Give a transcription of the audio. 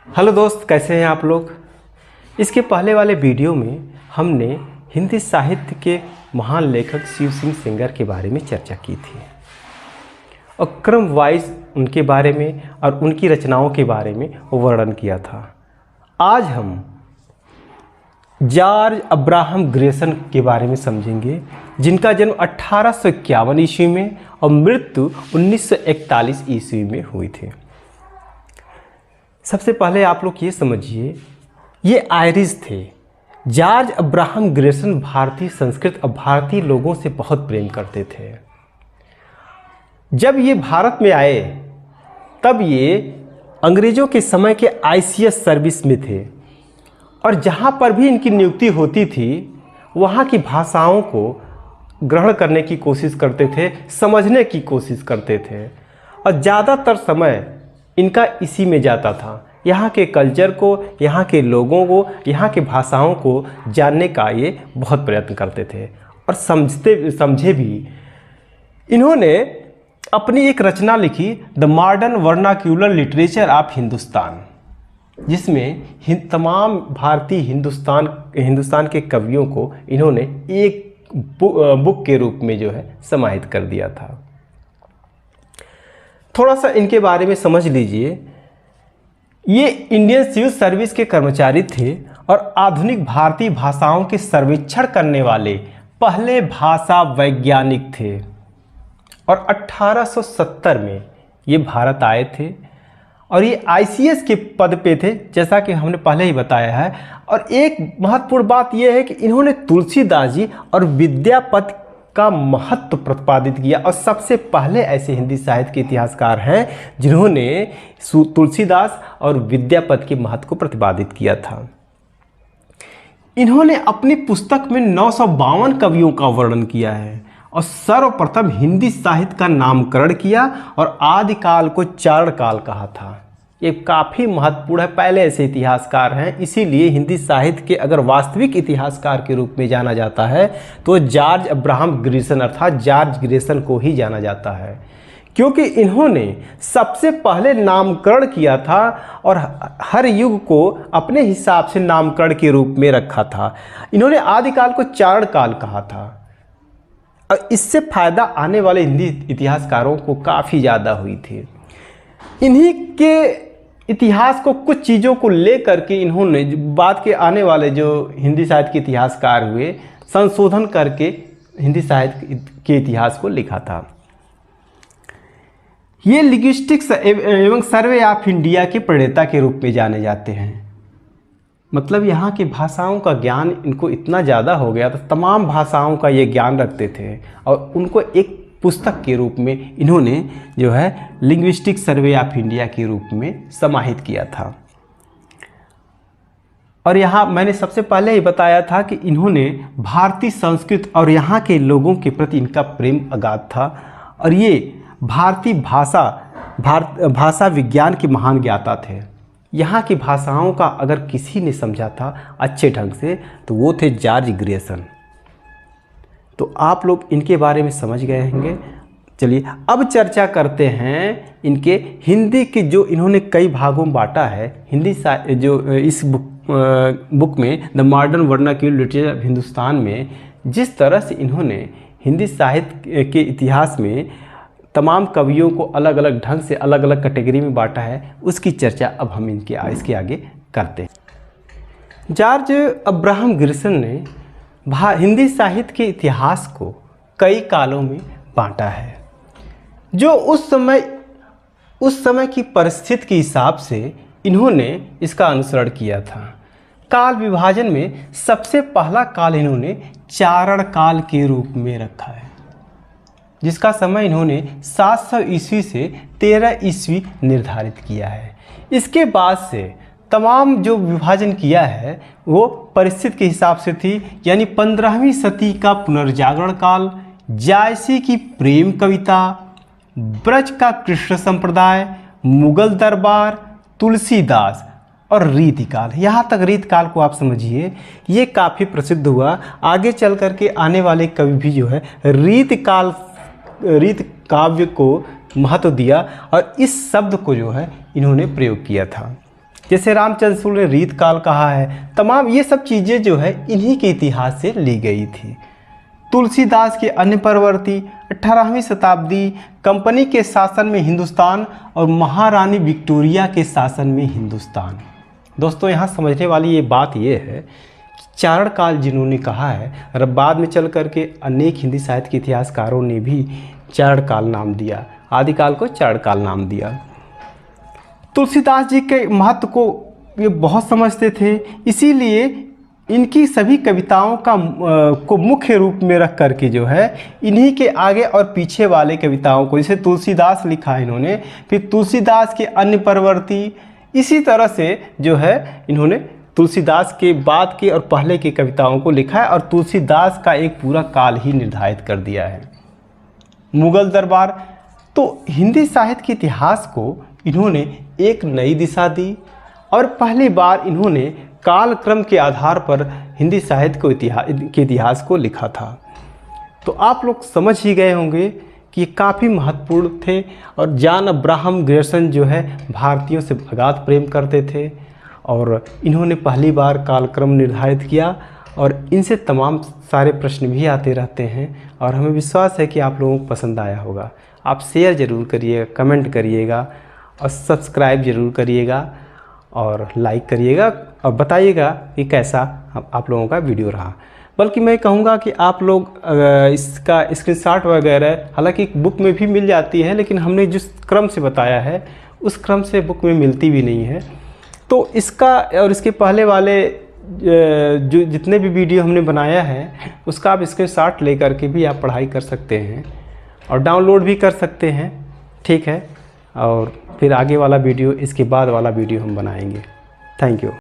Hello दोस्त, कैसे हैं आप लोग। इसके पहले वाले वीडियो में हमने हिंदी साहित्य के महान लेखक शिव सिंह सेंगर के बारे में चर्चा की थी और क्रम वाइज उनके बारे में और उनकी रचनाओं के बारे में वर्णन किया था। आज हम जॉर्ज अब्राहम ग्रेसन के बारे में समझेंगे, जिनका जन्म 1851 ईस्वी में और मृत्यु 1941 ईस्वी में हुई थी। सबसे पहले आप लोग ये समझिए, ये आयरिश थे। जॉर्ज अब्राहम ग्रेसन भारतीय संस्कृत और भारतीय लोगों से बहुत प्रेम करते थे। जब ये भारत में आए तब ये अंग्रेज़ों के समय के ICS सर्विस में थे और जहाँ पर भी इनकी नियुक्ति होती थी वहाँ की भाषाओं को ग्रहण करने की कोशिश करते थे, समझने की कोशिश करते थे और ज़्यादातर समय इनका इसी में जाता था। यहाँ के कल्चर को, यहाँ के लोगों को, यहाँ के भाषाओं को जानने का ये बहुत प्रयत्न करते थे और समझे भी। इन्होंने अपनी एक रचना लिखी, the modern vernacular literature of Hindustan, जिसमें तमाम भारतीय हिंदुस्तान के कवियों को इन्होंने एक बुक के रूप में जो है समाहित कर दिया था। थोड़ा सा इनके बारे में समझ लीजिए। ये इंडियन सिविल सर्विस के कर्मचारी थे और आधुनिक भारतीय भाषाओं के सर्वेक्षण करने वाले पहले भाषा वैज्ञानिक थे और 1870 में ये भारत आए थे और ये ICS के पद पे थे, जैसा कि हमने पहले ही बताया है। और एक महत्वपूर्ण बात यह है कि इन्होंने तुलसीदास जी और विद्यापति का महत्व प्रतिपादित किया और सबसे पहले ऐसे हिंदी साहित्य के इतिहासकार हैं जिन्होंने तुलसीदास और विद्यापति के महत्व को प्रतिपादित किया था। इन्होंने अपनी पुस्तक में 952 कवियों का वर्णन किया है और सर्वप्रथम हिंदी साहित्य का नामकरण किया और आदिकाल को चारण काल कहा था। ये काफ़ी महत्वपूर्ण है। पहले ऐसे इतिहासकार हैं, इसीलिए हिंदी साहित्य के अगर वास्तविक इतिहासकार के रूप में जाना जाता है तो जॉर्ज अब्राहम ग्रेसन अर्थात जॉर्ज ग्रेसन को ही जाना जाता है, क्योंकि इन्होंने सबसे पहले नामकरण किया था और हर युग को अपने हिसाब से नामकरण के रूप में रखा था। इन्होंने आदिकाल को चारण काल कहा था और इससे फायदा आने वाले हिंदी इतिहासकारों को काफ़ी ज़्यादा हुई थी। इन्हीं के इतिहास को, कुछ चीज़ों को लेकर के इन्होंने बाद के आने वाले जो हिंदी साहित्य के इतिहासकार हुए, संशोधन करके हिंदी साहित्य के इतिहास को लिखा था। ये लिंग्विस्टिक्स एवं सर्वे ऑफ इंडिया के प्रणेता के रूप में जाने जाते हैं। मतलब यहाँ की भाषाओं का ज्ञान इनको इतना ज़्यादा हो गया, तो तमाम भाषाओं का ये ज्ञान रखते थे और उनको एक पुस्तक के रूप में इन्होंने जो है लिंग्विस्टिक सर्वे ऑफ इंडिया के रूप में समाहित किया था। और यहाँ मैंने सबसे पहले ही बताया था कि इन्होंने भारतीय संस्कृत और यहाँ के लोगों के प्रति इनका प्रेम अगाध था और ये भारतीय भाषा विज्ञान के महान ज्ञाता थे। यहाँ की भाषाओं का अगर किसी ने समझा था अच्छे ढंग से तो वो थे जॉर्ज ग्रेसन। तो आप लोग इनके बारे में समझ गए होंगे। चलिए अब चर्चा करते हैं इनके हिंदी के, जो इन्होंने कई भागों में बांटा है। हिंदी जो इस बुक में the modern vernacular literature of Hindustan में जिस तरह से इन्होंने हिंदी साहित्य के इतिहास में तमाम कवियों को अलग अलग ढंग से अलग अलग कैटेगरी में बांटा है, उसकी चर्चा अब हम इसके आगे करते हैं। जॉर्ज अब्राहम ग्रेसन ने हिंदी साहित्य के इतिहास को कई कालों में बांटा है, जो उस समय की परिस्थिति के हिसाब से इन्होंने इसका अनुसरण किया था। काल विभाजन में सबसे पहला काल इन्होंने चारण काल के रूप में रखा है, जिसका समय इन्होंने 700 ईस्वी से 13 ईस्वी निर्धारित किया है। इसके बाद से तमाम जो विभाजन किया है वो परिस्थिति के हिसाब से थी, यानी 15वीं सदी का पुनर्जागरण काल, जायसी की प्रेम कविता, ब्रज का कृष्ण संप्रदाय, मुगल दरबार, तुलसीदास और रीतिकाल। यहाँ तक रीतिकाल को आप समझिए, ये काफ़ी प्रसिद्ध हुआ। आगे चल कर के आने वाले कवि भी जो है रीत काव्य को महत्व दिया और इस शब्द को जो है इन्होंने प्रयोग किया था। जैसे रामचंद्र शुक्ल ने रीत काल कहा है। तमाम ये सब चीज़ें जो है इन्हीं के इतिहास से ली गई थी। तुलसीदास के अन्य परवर्ती 18वीं शताब्दी कंपनी के शासन में हिंदुस्तान और महारानी विक्टोरिया के शासन में हिंदुस्तान। दोस्तों यहाँ समझने वाली ये बात ये है कि चारण काल जिन्होंने कहा है, और बाद में चल करके अनेक हिंदी साहित्य के इतिहासकारों ने भी चारण काल नाम दिया, आदिकाल को चारण काल नाम दिया। तुलसीदास जी के महत्व को ये बहुत समझते थे, इसीलिए इनकी सभी कविताओं को मुख्य रूप में रख करके जो है इन्हीं के आगे और पीछे वाले कविताओं को, जैसे तुलसीदास लिखा है इन्होंने, फिर तुलसीदास के अन्य परवर्ती, इसी तरह से जो है इन्होंने तुलसीदास के बाद के और पहले की कविताओं को लिखा है और तुलसीदास का एक पूरा काल ही निर्धारित कर दिया है। मुगल दरबार, तो हिंदी साहित्य के इतिहास को इन्होंने एक नई दिशा दी और पहली बार इन्होंने कालक्रम के आधार पर हिंदी साहित्य के इतिहास को लिखा था। तो आप लोग समझ ही गए होंगे कि ये काफ़ी महत्वपूर्ण थे और जॉन अब्राहम ग्रियर्सन जो है भारतीयों से अगाध प्रेम करते थे और इन्होंने पहली बार कालक्रम निर्धारित किया और इनसे तमाम सारे प्रश्न भी आते रहते हैं और हमें विश्वास है कि आप लोगों को पसंद आया होगा। आप शेयर ज़रूर करिएगा, कमेंट करिएगा और सब्सक्राइब ज़रूर करिएगा और लाइक करिएगा और बताइएगा कि कैसा आप लोगों का वीडियो रहा। बल्कि मैं कहूँगा कि आप लोग इसका स्क्रीनशॉट वगैरह हालांकि बुक में भी मिल जाती है, लेकिन हमने जिस क्रम से बताया है उस क्रम से बुक में मिलती भी नहीं है। तो इसका और इसके पहले वाले जो जितने भी वीडियो हमने बनाया है उसका आप स्क्रीनशॉट ले करके भी आप पढ़ाई कर सकते हैं और डाउनलोड भी कर सकते हैं, ठीक है। और फिर आगे वाला वीडियो, इसके बाद वाला वीडियो हम बनाएंगे। Thank you.